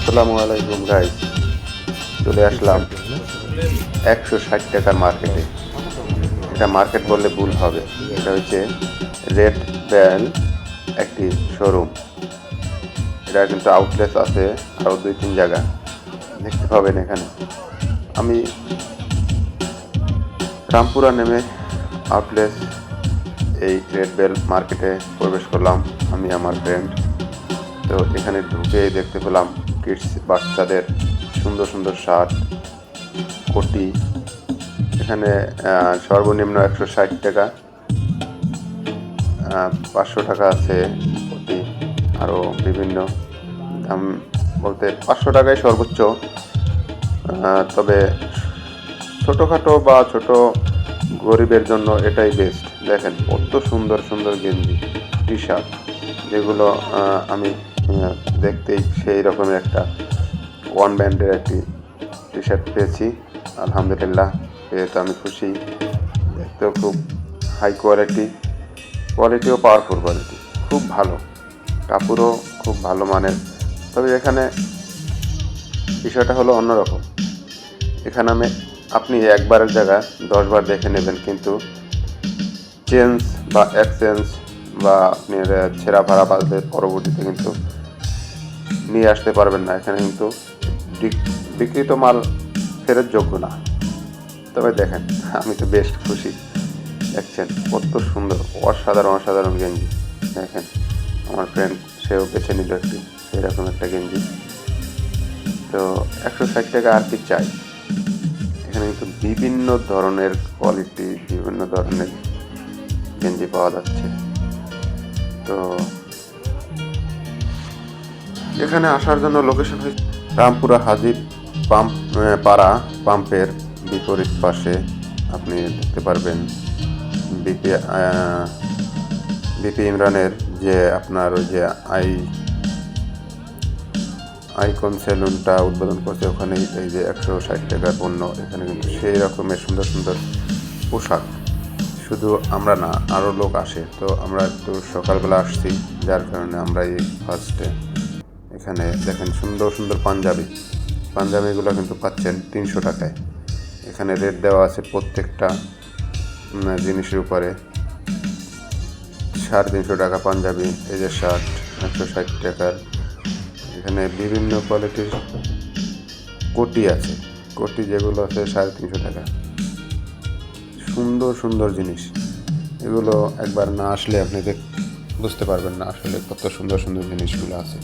আসসালামু আলাইকুম গাইস, চলে আসলাম 160 টাকার মার্কেটে। এটা মার্কেট বললে ভুল হবে, এটা হচ্ছে রেড ব্যাল একটি শোরুম। এটা কিন্তু আউটলেট আছে আরও 2-3 জায়গা দেখতে পাবেন। এখানে আমি রামপুরা নেমে আউটলেট এই রেড বেল মার্কেটে প্রবেশ করলাম আমি আমার ফ্রেন্ড। তো এখানে ঢুকেই দেখতে পেলাম কিডস বাচ্চাদের সুন্দর সুন্দর শার্ট, কোটি। এখানে সর্বনিম্ন 160 টাকা, 500 টাকা আছে কোটি, আরও বিভিন্ন দাম বলতে 500 টাকাই সর্বোচ্চ। তবে ছোটোখাটো বা ছোট গরিবের জন্য এটাই বেস্ট। দেখেন কত সুন্দর সুন্দর গেঞ্জি, টি শার্ট, যেগুলো আমি দেখতেই সেই রকমের একটা ওয়ান ব্র্যান্ডের একটি টি শার্ট পেয়েছি। আলহামদুলিল্লাহ, পেয়ে তো আমি খুশি। দেখতেও খুব হাই কোয়ালিটিও পাওয়ারফুল কোয়ালিটি, খুব ভালো, কাপড়ও খুব ভালো মানের। তবে এখানে বিষয়টা হলো অন্যরকম। এখানে আপনি একবারের জায়গায় 10 বার দেখে নেবেন, কিন্তু চেঞ্জ বা এক্সচেঞ্জ বা আপনি ছেঁড়া ভাড়া বাদলে পরবর্তীতে কিন্তু নিয়ে আসতে পারবেন না। এখানে কিন্তু বিক্রিত মাল ফেরত যোগ্য না। তবে দেখেন, আমি তো বেশ খুশি। দেখছেন কত সুন্দর, অসাধারণ অসাধারণ গেঞ্জি। দেখেন আমার ফ্রেন্ড সেও বেছে নিল একটি সেরকম একটা গেঞ্জি। তো 160 টাকা আর কি চাই। এখানে কিন্তু বিভিন্ন ধরনের কোয়ালিটি, বিভিন্ন ধরনের গেঞ্জি পাওয়া যাচ্ছে। তো এখানে আসার জন্য লোকেশন হচ্ছে রামপুরা হাজি পাড়া পাম্পের বিপরীত পাশে। আপনি দেখতে পারবেন বিপি ইমরানের যে আপনার ওই যে আইকন সেলুনটা উদ্বোধন করছে, ওখানে এই যে 160 টাকার পণ্য। এখানে কিন্তু সেই রকমের সুন্দর সুন্দর পোশাক, শুধু আমরা না আরও লোক আসে। তো আমরা একটু সকালবেলা আসছি, যার কারণে আমরা এই ফার্স্টে এখানে দেখেন সুন্দর সুন্দর পাঞ্জাবিগুলো কিন্তু পাচ্ছেন 300 টাকায়। এখানে রেট দেওয়া আছে প্রত্যেকটা জিনিসের উপরে। 350 টাকা পাঞ্জাবি, এই যে শার্ট 160 টাকার। এখানে বিভিন্ন কোয়ালিটির কোটি আছে, কোটি যেগুলো আছে 350 টাকা। সুন্দর সুন্দর জিনিস, এগুলো একবার না আসলে আপনি বুঝতে পারবেন না আসলে কত সুন্দর সুন্দর জিনিসগুলো আছে।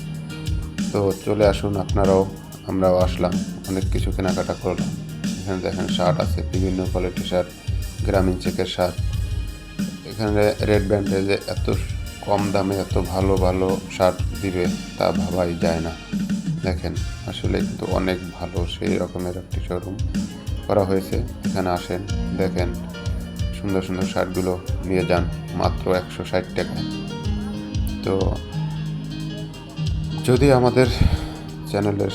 তো চলে আসুন আপনারাও, আমরাও আসলাম, অনেক কিছু কেনাকাটা করলাম। এখানে দেখেন শার্ট আছে, বিভিন্ন কোয়ালিটির শার্ট, গ্রামীণ চেকের শার্ট। এখানে রেড ব্যান্ডে যে এত কম দামে এত ভালো ভালো শার্ট দিবে তা ভাবাই যায় না। দেখেন আসলে কিন্তু অনেক ভালো, সেই রকমের একটি শোরুম করা হয়েছে। এখানে আসেন, দেখেন সুন্দর সুন্দর শার্টগুলো নিয়ে যান মাত্র 160 টাকায়। তো যদি আমাদের চ্যানেলের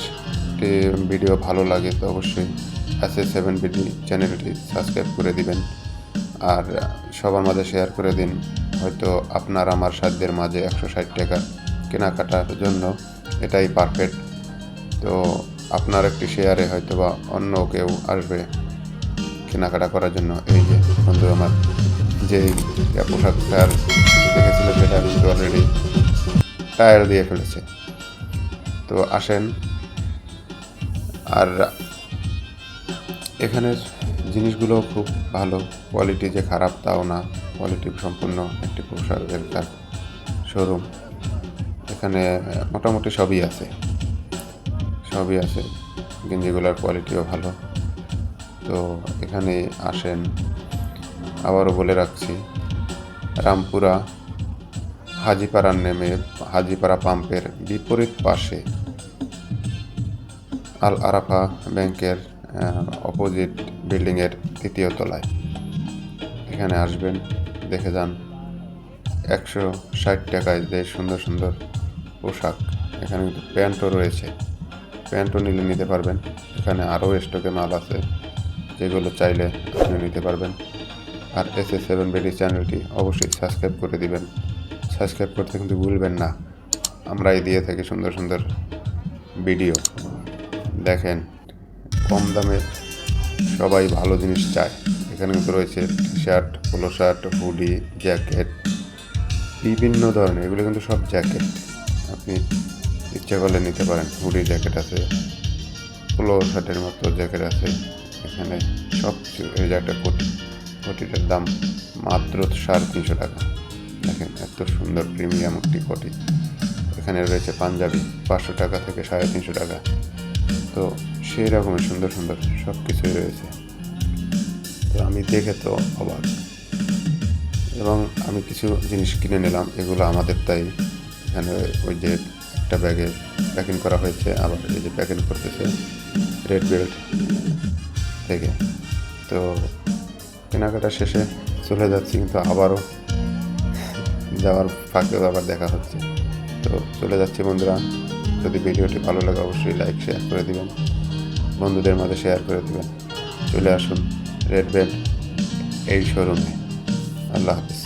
ভিডিও ভালো লাগে তো অবশ্যই SA7BD চ্যানেলটি সাবস্ক্রাইব করে দিবেন, আর সবার মাঝে শেয়ার করে দিন। হয়তো আপনার আমার সাধ্যের মাঝে 160 টাকা কেনাকাটার জন্য এটাই পারফেক্ট। তো আপনার একটি শেয়ারে হয়তো বা অন্য কেউ আসবে কেনাকাটা করার জন্য। এই যে বন্ধু আমার যে পোশাকটার দেখেছিল সেটা কিন্তু অলরেডি টায়ার দিয়ে ফেলেছে। তো আসেন, আর এখানের জিনিসগুলো খুব ভালো কোয়ালিটি, যে খারাপ তাও না, কোয়ালিটি সম্পূর্ণ একটি পোশাকের শোরুম। এখানে মোটামুটি সবই আছে, গেঞ্জিগুলোর কোয়ালিটিও ভালো। তো এখানে আসেন, আবারও বলে রাখছি, রামপুরা হাজিপাড়ার নেমে হাজিপাড়া পাম্পের বিপরীত পাশে আল আরাফা ব্যাংকের অপোজিট বিল্ডিংয়ের 3য় তলায়। এখানে আসবেন, দেখে যান 160 টাকায় যে সুন্দর সুন্দর পোশাক। এখানে কিন্তু প্যান্টও রয়েছে, প্যান্টও নিতে পারবেন। এখানে আরও স্টকে মাল আছে, যেগুলো চাইলে আপনি নিতে পারবেন। আর SA7BD চ্যানেলটি অবশ্যই সাবস্ক্রাইব করে দিবেন। সাবস্ক্রাইব করতে কিন্তু ভুলবেন না, আমরাই দিয়ে থাকি সুন্দর সুন্দর ভিডিও। দেখেন, কম দামে সবাই ভালো জিনিস চায়। এখানে কিন্তু রয়েছে T shirt, polo shirt, hoodie, jacket, বিভিন্ন ধরনের। এগুলো কিন্তু সব জ্যাকেট, আপনি ইচ্ছা করলে নিতে পারেন। হুডি জ্যাকেট আছে, পোলো শার্টের মতো জ্যাকেট আছে। এখানে সব কিছু। এই যে একটা কোটি, কোটিটার দাম মাত্র 350 টাকা। দেখেন এত সুন্দর প্রিমিয়াম একটি কোটি। এখানে রয়েছে পাঞ্জাবি 500 টাকা থেকে 350 টাকা। তো সেই রকমের সুন্দর সুন্দর সব কিছুই রয়েছে। তো আমি দেখে তো অবাক, এবং আমি কিছু জিনিস কিনে নিলাম। এগুলো আমাদের তাই। এখানে ওই যে একটা ব্যাগে প্যাকিং করা হয়েছে, আবার এই যে প্যাকিং করতেছে রেড বেল্ট থেকে। তো কেনাকাটা শেষে চলে যাচ্ছি, কিন্তু আবারও যাওয়ার ফাঁকেও আবার দেখা হচ্ছে। তো চলে যাচ্ছি বন্ধুরা। যদি ভিডিওটি ভালো লাগে অবশ্যই লাইক শেয়ার করে দিবেন, বন্ধুদের মাঝে শেয়ার করে দিবেন। চলে আসুন রেড বেল্ট এই শোরুমে। আল্লাহ হাফিজ।